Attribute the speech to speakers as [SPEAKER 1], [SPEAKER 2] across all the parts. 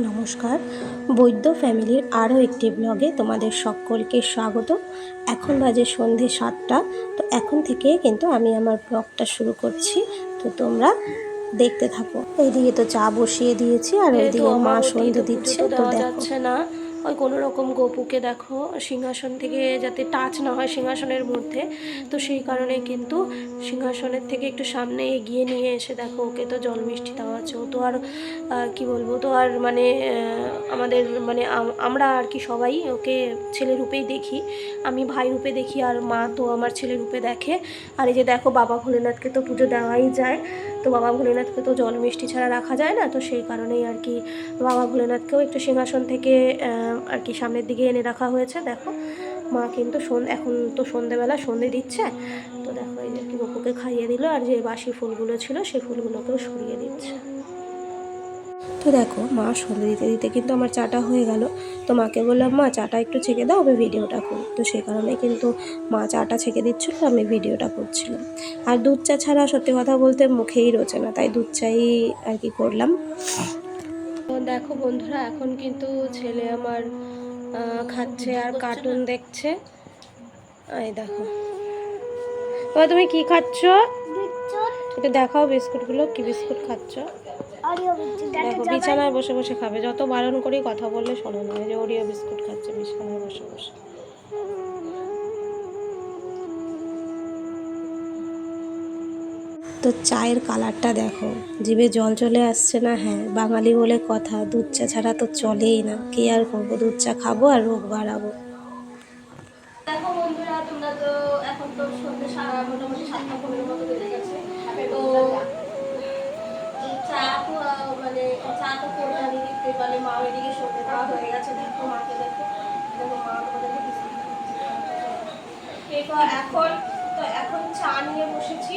[SPEAKER 1] নমস্কার, বৈদ্য ফ্যামিলির আরও একটি ব্লগে তোমাদের সকলকে স্বাগত। এখন বাজে সন্ধে 7টা। তো এখন থেকে কিন্তু আমি আমার ব্লগটা শুরু করছি, তো তোমরা দেখতে থাকো। এইদিকে তো চা বসিয়ে দিয়েছি আর ওইদিকে মা সন্ধে দিচ্ছে। তো দেখো যাচ্ছে না, ওই কোনো রকম গপুকে দেখো সিংহাসন থেকে যাতে টাচ না হয় সিংহাসনের মধ্যে, তো সেই কারণে কিন্তু সিংহাসনের থেকে একটু সামনে এগিয়ে নিয়ে এসে দেখো ওকে তো জল মিষ্টি দেওয়া আছে। ও তো আর কি বলবো, তো আর মানে আমাদের মানে আমরা আর কি সবাই ওকে ছেলে রূপেই দেখি, আমি ভাই রূপে দেখি আর মা তো আমার ছেলে রূপে দেখে। আর এই যে দেখো বাবা ভোলেনাথকে তো পুজো দেওয়াই যায়, তো বাবা ভোলেনাথকে তো জল মিষ্টি ছাড়া রাখা যায় না, তো সেই কারণেই আর কি বাবা ভোলেনাথকেও একটু সিংহাসন থেকে আর কি সামনের দিকে এনে রাখা হয়েছে। দেখো মা কিন্তু এখন তো সন্ধেবেলা সন্ধে দিচ্ছে, তো দেখো এই যে কি গপুকে খাইয়ে দিল আর যে বাসি ফুলগুলো ছিল সেই ফুলগুলোকেও সরিয়ে দিচ্ছে। তো দেখো মা সন্ধে দিতে দিতে কিন্তু আমার চাটা হয়ে গেল। তো মাকে বললাম মা চাটা একটু ছেঁকে দাও, আমি ভিডিওটা করি। তো সেই কারণে কিন্তু মা চাটা ছেঁকে দিচ্ছিল, আমি ভিডিওটা করছিলাম। আর দুধ চা ছাড়া সত্যি কথা বলতে মুখেই রোচে না, তাই দুধ চাই আর কি করলাম। তো দেখো বন্ধুরা, এখন কিন্তু ছেলে আমার খাচ্ছে আর কার্টুন দেখছে। এই দেখো তুমি কি খাচ্ছ, একটু দেখাও বিস্কুটগুলো, কি বিস্কুট খাচ্ছ? দেখো বিছানায় বসে বসে খাবে, যত বারণ করি কথা বললে শোনে না। যে ওরিও বিস্কুট খাচ্ছে বিছানায় বসে বসে। তো চায়ের কালারটা দেখো, জিভে জল চলে আসছে না? হ্যাঁ, বাঙালি বলে কথা, দুধ চা ছাড়া তো চলেই না। কি আর করবো, দুধ চা খাবো আর রোগ বাড়াবো। দেখো বন্ধুরা, তোমরা তো এখন তো সন্ধ্যে মোটামুটি 7:15 মতো বেজে গেছে। তো চা তো মানে চা তো করে আমি দেখতে পারি মা এদিকে সন্ধ্যে দেওয়া হয়ে গেছে। দেখো মাকে দেখো, দেখো মা আমাদেরকে এখন তো এখন চা নিয়ে বসেছি।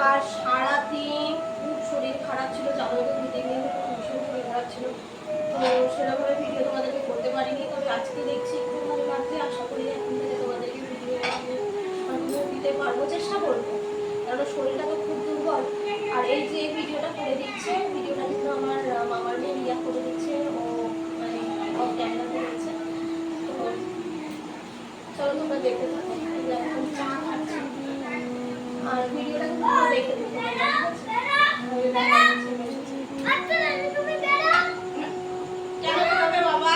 [SPEAKER 1] আর সারাদিন খুব শরীর খারাপ ছিল, জানো তো 2 দিন ভীষণ শরীর খারাপ ছিল, তো সেরকমভাবে ভিডিও তোমাদেরকে করতে পারিনি। তবে আজকে দেখছি একটু ভালো লাগছে, আশা করি এখন থেকে তোমাদেরকে ভিডিও দিতে পারবো, চেষ্টা করবো, কারণ শরীরটা তো খুব দুর্বল। আর এই যে ভিডিওটা করে দিচ্ছে, ভিডিওটা কিন্তু আমার মামার মেয়ে রিয়া করে দিচ্ছে, ও মানে ক্যামেরা করেছে। তো চলো তোমরা দেখতে থাকো, এখন চা খাচ্ছি আর ভিডিওটা দেখে দিতে বাবা।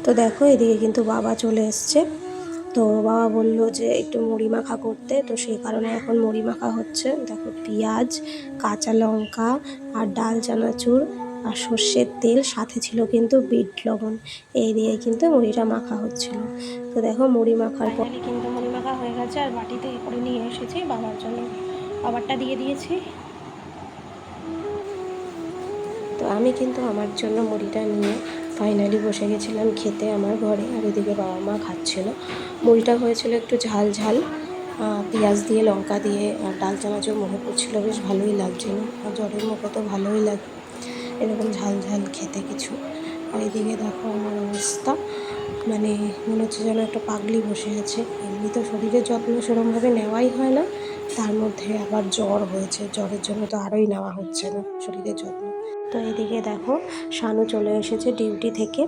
[SPEAKER 1] তো দেখো এদিকে কিন্তু বাবা চলে এসছে। তো বাবা বললো যে একটু মুড়ি মাখা করতে, তো সেই কারণে এখন মুড়ি মাখা হচ্ছে। দেখো পেঁয়াজ, কাঁচা লঙ্কা আর ডাল চানাচুর আর সর্ষের তেল, সাথে ছিল কিন্তু বিট লবণ, এই দিয়ে কিন্তু মুড়িটা মাখা হচ্ছিল। তো দেখো মুড়ি মাখার পর কিন্তু মুড়ি মাখা হয়ে গেছে আর বাটিতে করে নিয়ে এসেছি বাবার জন্য, বাবারটা দিয়ে দিয়েছি। তো আমি কিন্তু আমার জন্য মুড়িটা নিয়ে ফাইনালি বসে গেছিলাম খেতে আমার ঘরে, আর এদিকে বাবা মা খাচ্ছিল। মুড়িটা হয়েছিল একটু ঝাল ঝাল, পেঁয়াজ দিয়ে লঙ্কা দিয়ে আর ডাল চানাচুর মনে পড়ছিল, বেশ ভালোই লাগছিল। আর জ্বরের মুখে তো ভালোই লাগে এরকম ঝাল ঝাল খেতে কিছু। আর এদিকে দেখো আমার অবস্থা, মানে মনে হচ্ছে যেন একটা পাগলি বসে আছে। এমনি তো শরীরের যত্ন সেরকমভাবে নেওয়াই হয় না, তার মধ্যে আবার জ্বর হয়েছে, জ্বরের জন্য তো আরোই নেওয়া হচ্ছে না শরীরের যত্ন। তো এদিকে দেখো শানু চলে এসেছে ডিউটি থেকে।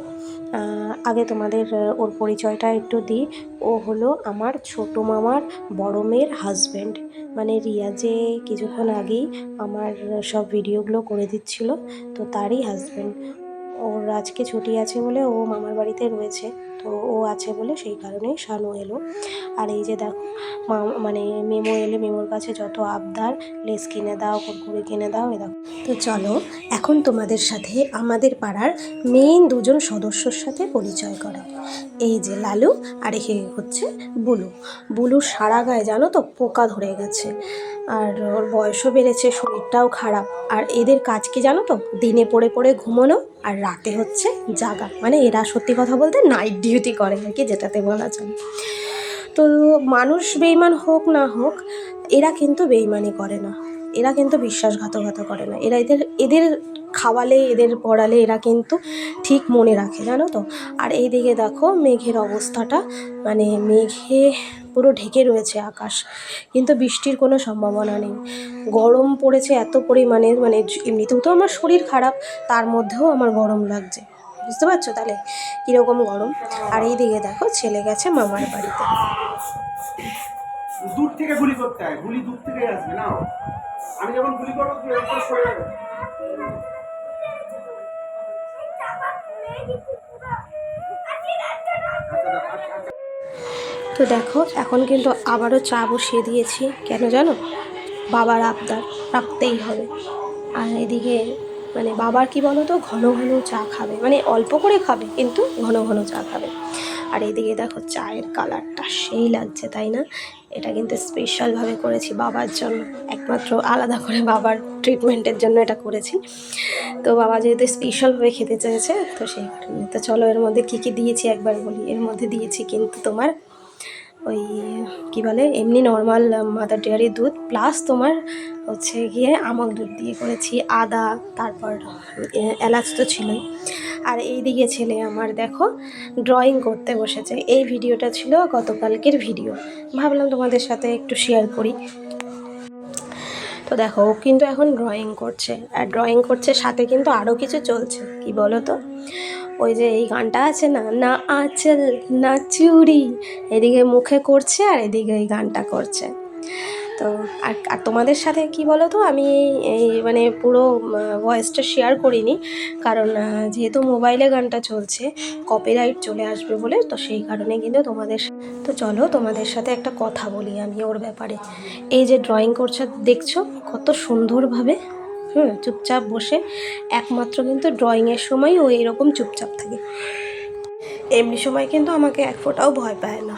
[SPEAKER 1] আগে তোমাদের ওর পরিচয়টা একটু দিই। ও হলো আমার ছোটো মামার বড় মেয়ের হাজব্যান্ড, মানে রিয়া যে কিছুক্ষণ আগেই আমার সব ভিডিওগুলো করে দিচ্ছিল, তো তারই হাজব্যান্ড। ওর আজকে ছুটি আছে বলে ও মামার বাড়িতে রয়েছে, তো ও আছে বলে সেই কারণেই শানু এলো। আর এই যে দেখো মানে মেমো এলে মেমোর কাছে যত আবদার, লেস কিনে দাও, কুরকুরে কিনে দাও, এ দেখো। তো চলো এখন তোমাদের সাথে আমাদের পাড়ার মেইন 2জন সদস্যর সাথে পরিচয় করা। এই যে লালু, আর এ হচ্ছে বুলু। বুলুর সারা গায়ে জানো তো পোকা ধরে গেছে, আর ওর বয়সও বেড়েছে, শরীরটাও খারাপ। আর এদের কাজ কি জানো তো, দিনে পড়ে পড়ে ঘুমোনো আর রাতে হচ্ছে জাগা, মানে এরা সত্যি কথা বলতে নাইট ডিউটি করে আর কি, যেটাতে বলা যায়। তো মানুষ বেইমান হোক না হোক, এরা কিন্তু বেইমানি করে না, এরা কিন্তু বিশ্বাসঘাতকতা করে না। এরা এদের খাওয়ালে এদের পড়ালে এরা কিন্তু ঠিক মনে রাখে, জানো তো। আর এইদিকে দেখো মেঘের অবস্থাটা, মানে মেঘে পুরো ঢেকে রয়েছে আকাশ, কিন্তু বৃষ্টির কোনো সম্ভাবনা নেই। গরম পড়েছে এত পরিমাণে, মানে এমনিতেও তো আমার শরীর খারাপ, তার মধ্যেও আমার গরম লাগছে, বুঝতে পারছো তাহলে কীরকম গরম। আর এই দিকে দেখো ছেলে গেছে মামার বাড়িতে।
[SPEAKER 2] দূর থেকে গুলি করতে হয়, গুলি দূর থেকে আসবে না, আমি যখন গুলি করবো তুই এরকম সরে যাবে।
[SPEAKER 1] তো দেখো এখন কিন্তু আবারও চা বসিয়ে দিয়েছি, কেন জানো, বাবার আবদার রাখতেই হবে। আর এদিকে মানে বাবার কি বলো তো, ঘন ঘন চা খাবে, মানে অল্প করে খাবে কিন্তু ঘন ঘন চা খাবে। আর এদিকে দেখো চায়ের কালারটা সেই লাগছে, তাই না? এটা কিন্তু স্পেশালভাবে করেছি বাবার জন্য, একমাত্র আলাদা করে বাবার ট্রিটমেন্টের জন্য এটা করেছি। তো বাবা যেহেতু স্পেশালভাবে খেতে চেয়েছে, তো সেই কারণে। তো চলো এর মধ্যে কী কী দিয়েছি একবার বলি। এর মধ্যে দিয়েছি কিন্তু তোমার ওই কী বলে, এমনি নর্মাল মাদার ডেয়ারির দুধ, প্লাস তোমার হচ্ছে গিয়ে আমল দুধ দিয়ে করেছি, আদা, তারপর এলাচ তো ছিলই। আর এই দিকে ছেলে আমার দেখো ড্রয়িং করতে বসেছে। এই ভিডিওটা ছিল গতকালকের ভিডিও, ভাবলাম তোমাদের সাথে একটু শেয়ার করি। তো দেখো ও কিন্তু এখন ড্রয়িং করছে, আর ড্রয়িং করছে সাথে কিন্তু আরও কিছু চলছে, কি বলো তো, ওই যে এই গানটা আছে না, না আঁচল না চুড়ি, এদিকে মুখে করছে আর এদিকে এই গানটা করছে। তো আর তোমাদের সাথে কি বলো তো, আমি এই মানে পুরো ভয়েসটা শেয়ার করিনি, কারণ যেহেতু মোবাইলে গানটা চলছে কপিরাইট চলে আসবে বলে, তো সেই কারণে কিন্তু তো চলো তোমাদের সাথে একটা কথা বলি আমি ওর ব্যাপারে। এই যে ড্রয়িং করছে দেখছো কত সুন্দরভাবে, চুপচাপ বসে, একমাত্র কিন্তু ড্রয়িংয়ের সময় ও এরকম চুপচাপ থাকে, এমনি সময় কিন্তু আমাকে এক ফোঁটাও ভয় পায় না।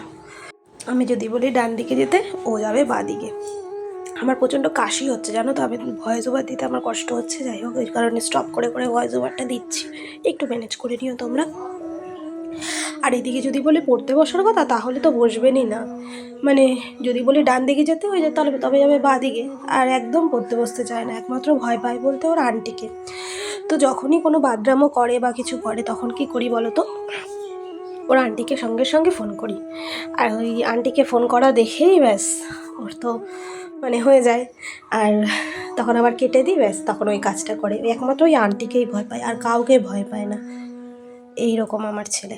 [SPEAKER 1] আমি যদি বলি ডান দিকে যেতে, ও যাবে বাঁ দিকে। আমার প্রচণ্ড কাশি হচ্ছে জানো তো, আমি ভয়েস ওভার দিতে আমার কষ্ট হচ্ছে, যাই হোক ওই কারণে স্টপ করে করে ভয়েস ওভারটা দিচ্ছি, একটু ম্যানেজ করে নিও তোমরা। আর এদিকে যদি বলি পড়তে বসার কথা, তাহলে তো বসবেনই না, মানে যদি বলি ডান দিকে যেতে হয়ে যায় তাহলে তবে যাবে বাঁ দিকে, আর একদম পড়তে বসতে চায় না, একমাত্র ভয় পায় বলতে ওর আন্টিকে। তো যখনই কোনো বাদরামো করে বা কিছু করে তখন কি করি বলো তো, ওর আন্টিকে সঙ্গে সঙ্গে ফোন করি, আর ওই আন্টিকে ফোন করা দেখেই ব্যাস ওর তো মানে হয়ে যায়, আর তখন আবার কেটে দিই, ব্যাস তখন ওই কাজটা করে। একমাত্র ওই আন্টিকেই ভয় পায়, আর কাউকে ভয় পায় না, এই রকম আমার ছেলে।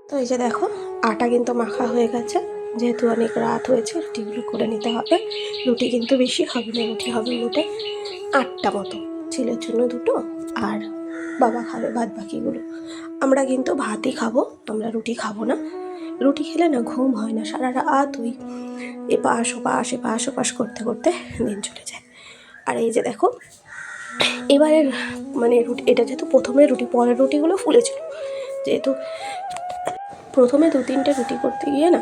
[SPEAKER 1] তো এই যে দেখো আটা কিন্তু মাখা হয়ে গেছে, যেহেতু অনেক রাত হয়েছে রুটিগুলো করে নিতে হবে। রুটি কিন্তু বেশি হবে না, রুটি হবে মোটে 8টা মতো, ছেলের জন্য 2টো, আর বাবা খাবে বাদ বাকিগুলো। আমরা কিন্তু ভাতই খাবো, আমরা রুটি খাবো না। রুটি খেলে না ঘুম হয় না, সারা রাত ওই এপাশ ওপাশ করতে করতে দিন চলে যায়। আর এই যে দেখো এবারের মানে রুটি, এটা যেহেতু প্রথমে রুটি, পরের রুটিগুলো ফুলেছিল, যেহেতু প্রথমে 2-3টে রুটি করতে গিয়ে না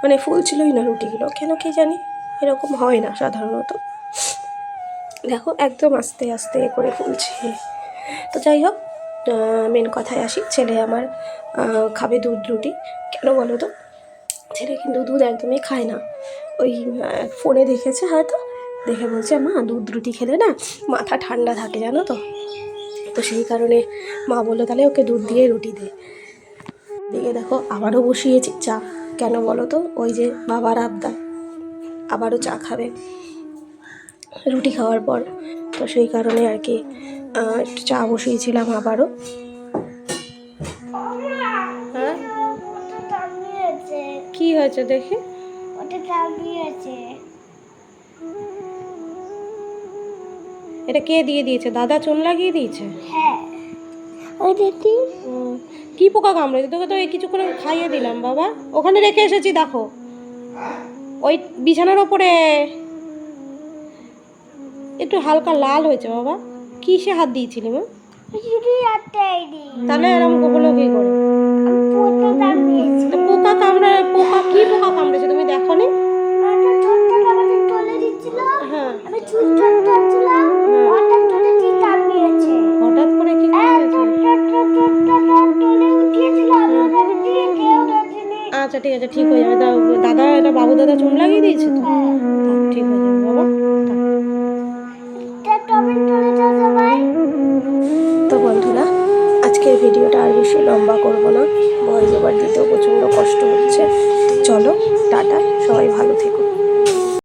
[SPEAKER 1] মানে ফুলছিলই না রুটিগুলো, কেন কি জানি, এরকম হয় না সাধারণত। দেখো একদম আস্তে আস্তে করে ফুলছে। তো যাই হোক, মেন কথায় আসি, ছেলে আমার খাবে দুধ রুটি। কেন বলো তো, ছেলে কিন্তু দুধ একদমই খায় না, ওই ফোনে দেখেছে হয়তো, দেখে বলছে মা দুধ রুটি খেলে না মাথা ঠান্ডা থাকে জানো তো। তো সেই কারণে মা বললো তাহলে ওকে দুধ দিয়ে রুটি দে। দিকে দেখো আবারও বসিয়েছি চা, কেন বলো তো, ওই যে বাবার আবদার আবারও চা খাবে রুটি খাওয়ার পর, তো সেই কারণে আর কি একটু চা বসিয়েছিলাম আবারও। হ্যাঁ কি হয়েছে দেখি, এটা কে দিয়ে দিয়েছে, দাদা চুন লাগিয়ে দিয়েছে?
[SPEAKER 3] হ্যাঁ ওই দেখি
[SPEAKER 1] কি পোকা কামড়েছে তোকে? তো এই কিছুক্ষণ খাইয়ে দিলাম বাবা, ওখানে রেখে এসেছি দেখো, ওই বিছানার ওপরে একটু হালকা লাল হয়েছে বাবা। কিসে হাত দিয়েছিলি মা? তাহলে এরকম হলো কি করে? পোকা কামড়ে, পোকা কি পোকা কামড়েছে তুমি দেখো নি? হ্যাঁ হঠাৎ করে কি আচ্ছা ঠিক আছে, ঠিক হয়ে যাবে। দাদা এটা বাবু দাদা চুন লাগিয়ে দিয়েছে তো, ঠিক হয়ে যাবে বাবা। তো বন্ধুরা ভিডিওটা আর বেশি লম্বা করব না, ভয়েস ওভার দিতেও প্রচণ্ড কষ্ট হচ্ছে। চলো টাটা, সবাই ভালো থেকো।